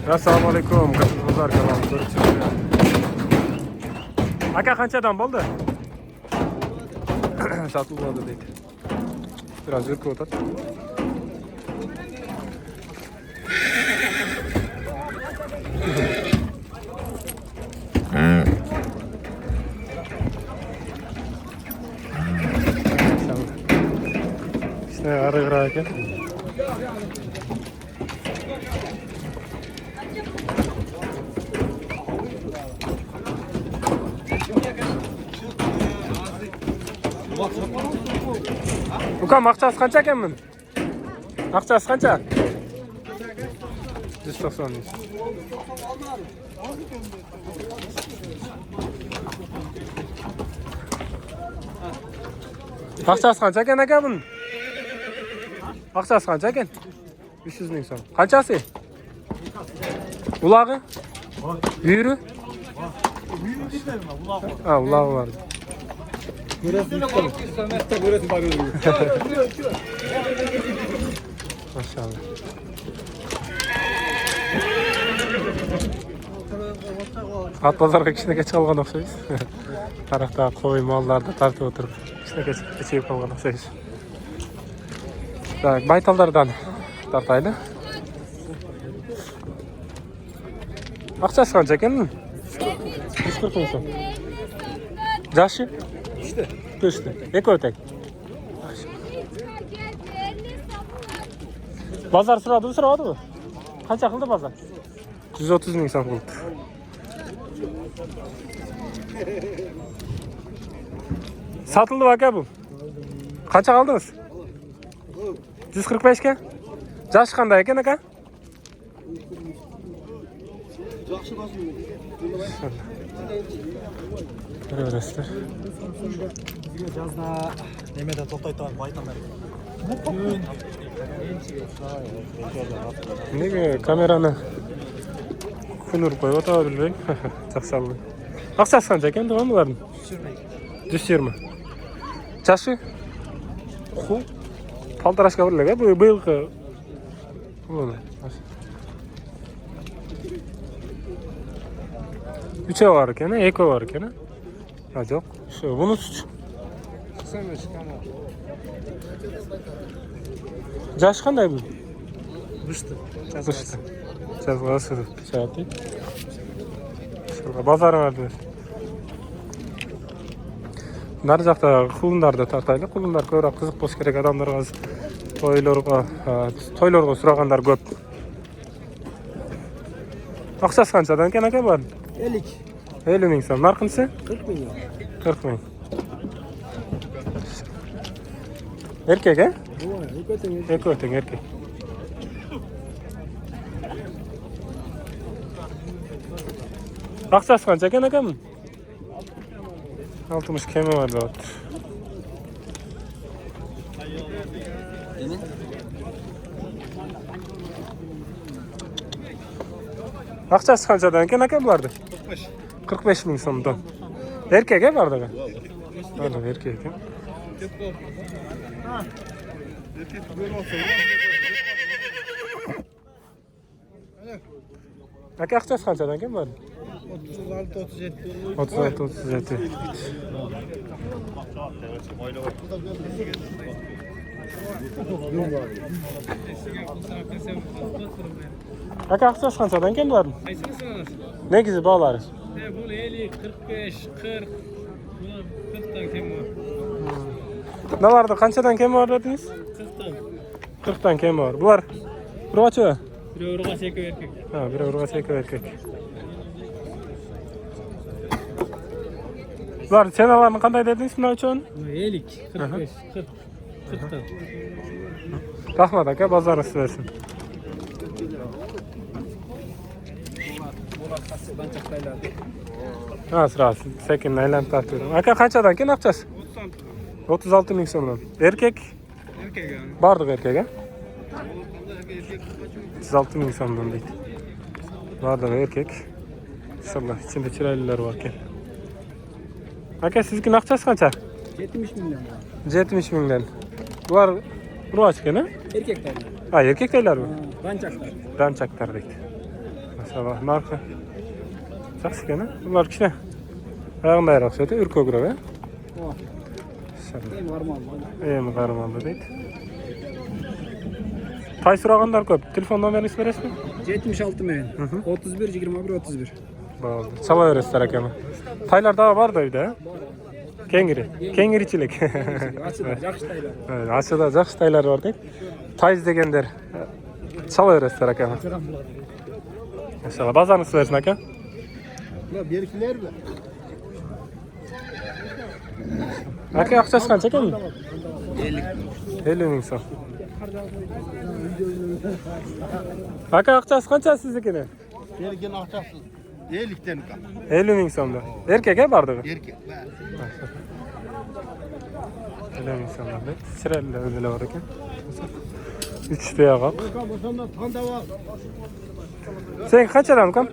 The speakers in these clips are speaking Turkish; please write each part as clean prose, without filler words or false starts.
Assalomu alaykum. Bozor kanali ko'rib chiqdi. Aka qanchadan bo'ldi? Sotilmadi deydi. Biraz yurib o'tadi. İşte ara ekan. Ukam maqchasi qancha ekan buni? Maqchasi qancha? 190 ming. Maqchasi qancha ekan aka buni? Maqchasi qancha ekan? 300 ming so'm. Qanchasi? Ulog'i? Yuri? Ha, ulog'i var. Maşallah. At pazarga kishine geç kalgan o'xshaysiz. Tarafta qo'y mollarni tartib o'tirib, kishine kechib qolgan o'xshaysiz. Tak, baytallardan tartayli. Aqchasi qancha ekan? 140 ming so'm. Jashi? İşte. Eko ötek. Bazar sıraladı mı? Kaç akıldı bazar? 130 ming so'm qildi. Satıldı aka bu. Kaça aldınız? 145 ke? Jash qanday ekan aka? Yaxshi bosmi. Görüyorlar. Жазда немеден тоқтай тұрған байтандар. Nega kamerani kun urib qo'yib o'tadi bilmang. Taqsalli. Aqchasi qancha ekan bularning? 120. Chashi? Xo. Paltarashga bilaga bu yilqi. Mana. 3 var ekan, 2 var ekan. Ha yo'q. Shu buni tut. Jash qanday bu? Bushti. Jazg'asi. Chati. Shunga bozor vardi. Nar joqda qulunlarni tartayli. Qulunlar ko'proq qiziq bo'lish kerak odamlarga. To'ylarga so'raganlar ko'p. Aqchasi qanchadan ekan aka bu? 50 ming so'm. Narxisi? 40 ming. 40 ming. Erkek ha? Erkek. Erkek. Aqchasi qancha ekan aka bu? 60 kemi var da. Aqchasi qanchadan ekan aka bularni? 45 ming so'mdan. Erkek ha bardaga? Mana erkek ekan. Aka aqchasi qanchadan ekan bularni? 36-37. Aka aqchasi qanchadan ekan bularni? Negizi bog'lari? Bu 50, 45, 40. Bunlar 40'tan kim var? Nalarda qanchadan kim var dediniz? 40'tan. 40'dan kim var? Bular urg'achi? Bir urg'achi eka erkek. Ha, bir urg'achi eka erkek. Bular senalarni qanday dediniz bular uchun? 50, 45, 40. 40'tan. Rahmat aka, bozorni sizlarsin. Ha, sırası. Sekin aylanib tartıyorum. Aka qanchadan ekan aqchasi? 36 ming so'mdan. Erkek? Erkek yani. Bardiq erkek ha? 36 ming so'mdan deydi. Bardiq erkek. İnşallah içinde chiroylilar bor ekan. Aka sizniki aqchasi qancha? 70 milyon. 70 mingdan. Bular urg'ach ekan ha? Erkekler. Ha, erkeklarmi? Rançaklar. Ranchaklar deydi. Maşallah, narxı. Yaxşı ekan. Bunlar kichkina. Ayağında ayroq o'xshaydi, urko'kroq, ha? Hem armağan. Endi qaramandı deydi. Tay so'raganlar ko'p. Telefon nomeringizni berasizmi? 76 milyon. 31 21 31. Bo'ldi. Chalaverasizlar akami. Taylar daha var da uyda, ha? Kengiri. Kengirichilik. Açıda yaxshi taylar. Evet, aşağıda yaxshi taylar var deydi. Tay izlegenler chalaverasizlar akami. Maşallah, bazarınız versin aka. Ulan berkiler mi? Aka akçası qancha ekan? 50 ming so'm. Aka akçası qancha siznikini? Bergen akçası 50'den kal. 50 ming so'mda. Erkek ha bardig'i? Erkek. 50 ming so'mda. Sirallar o'zilar bor ekan. 3 tuyağa. Sen qanchadan ukam?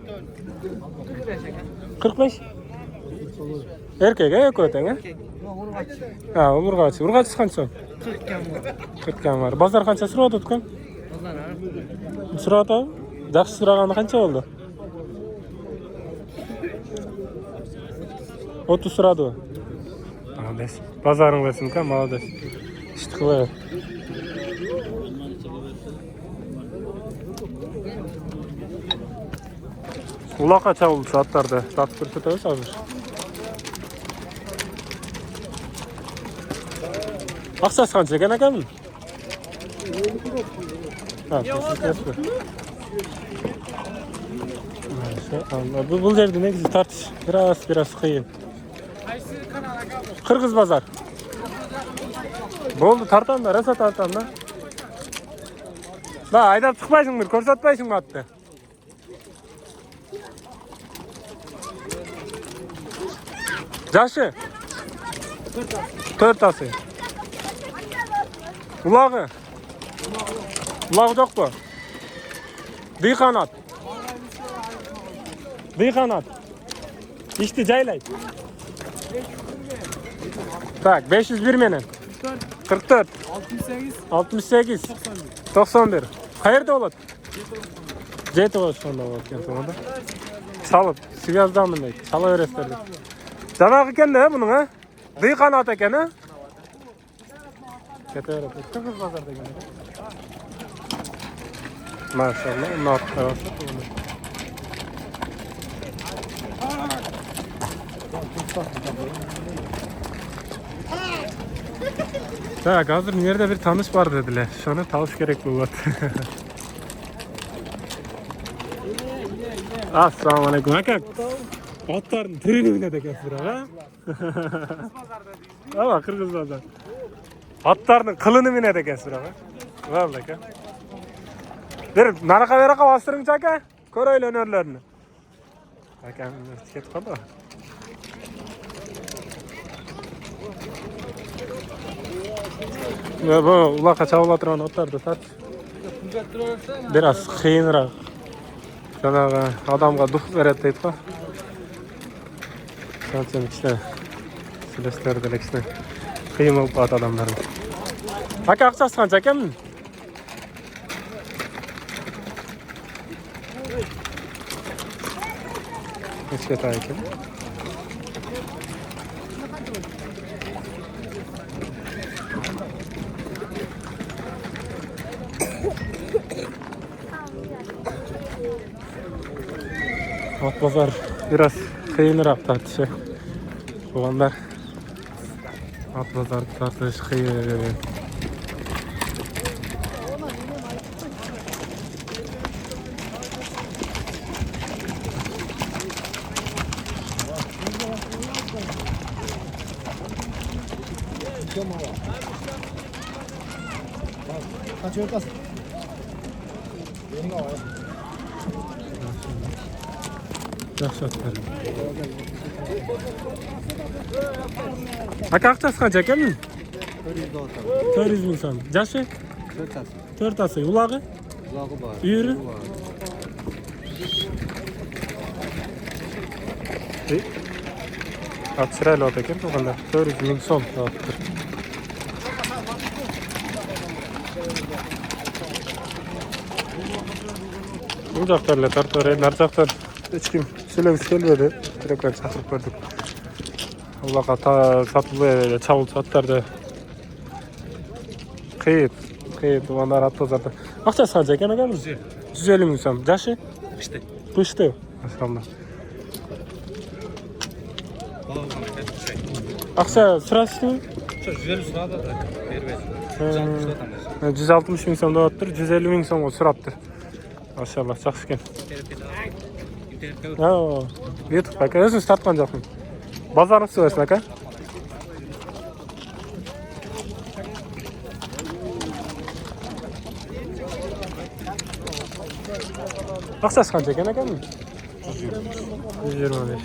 45. Erkek ha, yo'q ha? Ha, urg'achi. Urg'achisi qancha so'm? 40 kam var. Bozor qancha so'radi ukam? So'radi. Yaxshi so'raganda qancha bo'ldi? 30 so'radi. Молодец. Bazoring versin ukam, молодец. İşte qilaver. Uloq acha oldu saatlarda. Satib ko'rsatamiz hozir. Aqchasi qancha ekan akamni? Ha, bu yerda negizi tartish biraz qiyin. Qirg'iz bozor. Bo'ldi, tartamda, rosa tartamda. Va, haydab chiqmaysinglar, ko'rsatmaysing hatto. Jashi? 4 tasi. Ulog'i? Ulog'i yo'qmi? Diqanat. Diqanat. İşte jaylay. Tak, 501 menen. 44. 68. 91. Qayerda bo'ladi? Jeti bo'lsa bo'lgan to'g'ri. Salib, svyazdamın deydi. Salaverasizlar. Janoq ekan-da buning, ha? Diqanat ekan, ha? Ketaveradi. Qirg'iz bozorda ekan. Maşallah, narxi olsa. Tak, hazır nerede bir tanış var dediler. Şunu tanış gerek bu var. Assalamu alaikum. Akak. Atların türünü bine de kesir ha. Ama Kırgız pazar. Atların kılını bine de kesir ha. Vallahi ka. Der naraka veraka bastırın çaka. Kör öyle önörlerini. Akam tiket kaldı. Ya bu ulaqa çavlatıran otlardı sat. Biraz kıyınıрақ. Janağı adamga duh beredi deydi ko. Sançın işte sileslerdi lekisine. Kıyım olup at adamların. Aka akçası qancha ekanmi? Nechga tay ekan? At pazar biraz kıyınırak tartışı. Olanlar at pazar tartış kıyın. Kaç yortasın? Benim var. Yaxshi otlar. Aka akçası qancha ekanmi? 400 ming so'm. Jashi? 4 tasi. Ulog'i? Ulog'i bor. Uyuri? Chiroyli ot ekan to'g'anda. 400 ming so'm otdir. Bu jaktarlar tartar, nar jaktar hiç kim söylemesi gelmedi. Direktler çakırıp gördük. Allah'a satılıyor, çavul sattardı. Kıyıt, onlar attı zaten. Akçası kaç ekan ekan mı? 150 ming so'm. Jashi? İşte. Pishti. Maşallah. Akça sırasıdimi? Şu 150 sırada da vermez. 160 ming so'mda otdir, 150 ming so'mga suraptir. Maşallah, yaxshi ekan. Ha, YouTube aka, o'zingiz tartgan joqmi? Bozorni so'raysiz aka? Akçası qancha ekan akamning? 125.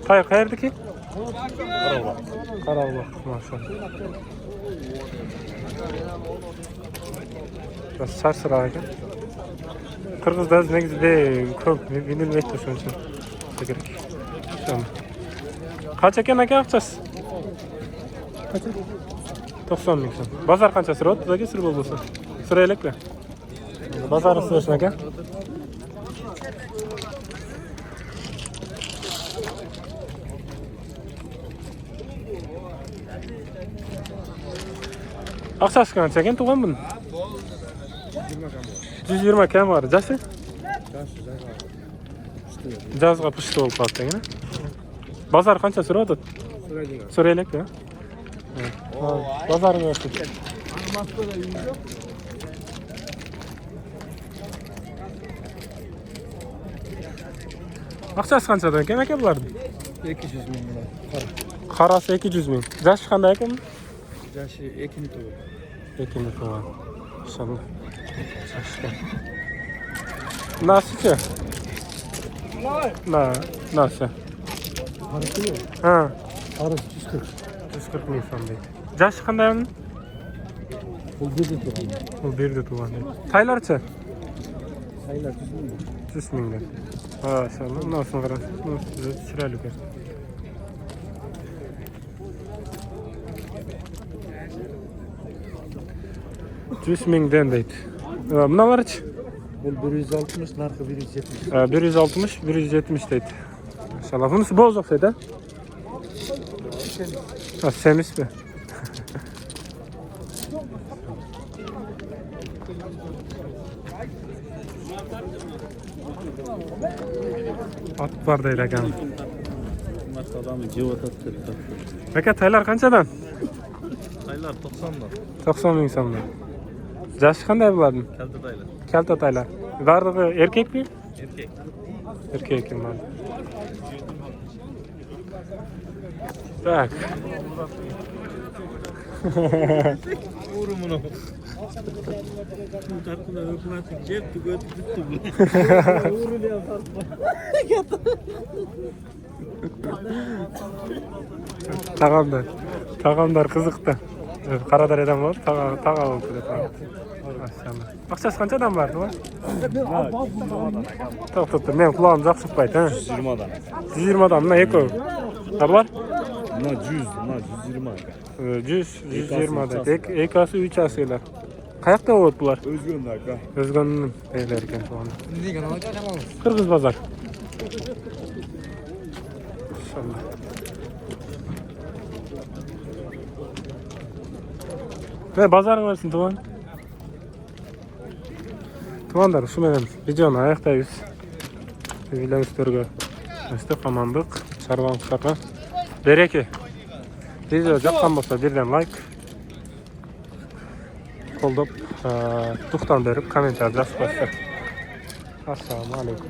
Qayerdiki? Qarabağ, maşallah. Biraz sarsırağı ekan. Qirg'izda negizida ko'p bilmaydi shuning uchun. Kerak. Qancha ekan aka akchasi? Qancha? 90 ming so'm. Bozor qancha suradi? Bizga sur bo'lsa. Suraylik-da. Bozorni so'rashsin aka. Akçası qancha ekan tug'an buni? 120 kam bor. Jashi? Jazga pishti bo'lib qoldi ekan. Bozor qancha suradi? So'raylik-da. Bozorga o'tib. Akçası qanchadan ekan aka bularning? 200 ming lira. Qarasi 200 ming. Jashi qanday ekan? Jashi ekini to'g'ri. Ekini tug'an. Inshaalloh. Nasichi? Nasi. Ha. Arız 140. 140 ming so'm deydi. Jashi qanday uni? Bu birde to'g'ri. Bu birde tug'an deydi. Taylarchi? Saylar 100 ming. 100 mingdan. Maşallah. Nasıl qarasiz? Nasıl chiroyli ekan. Yüz mingdan deydi. Bunalarchi? Bu 160, narxi 170. 160, 170 deydi. Maşallah. Bunisi bo'z o'xshaydi. Ha, semismi? At var deydi ekan. Adamı civat attı. Aka taylar qanchadan? Aylar 90'dan. 90 ming so'mdan. Jashi qanday bularning? Kalta taylar. Kalta taylar. Bari erkakmi? Erkek. Erkek ekan bari. Tak. Vurun bunu. Bu tarafına hükümetin cepti götü tuttu bu. Vurun ya tarafına. Tağamlar kızıqda. Qaradaredan bor, tağa oldu deb. Maşallah. Akçası qanchadan bordi bu? To'xtatdi. Men qulog'im joq chiqmaydi, ha. 120 dan. 120 dan, mana eko. Qabar? Buna 100, buna 120. 120 da. Ekasi 3 asiylar. Qayoqda bo'ldi bular? Özgünlü aka. O'zganning deylar ekan bu. Nega nima? Qirg'iz bozor. Inshaalloh. Ne bazarın versin tuvan. Tuvanlar şu menen videonu ayaktayız. Videolarga işte komandık. Sarvanlıklarga bereke. Video yoqqan bo'lsa birden like. Qo'llab, to'xtam berib, kommentar yozib qo'yinglar. Assalomu alaykum.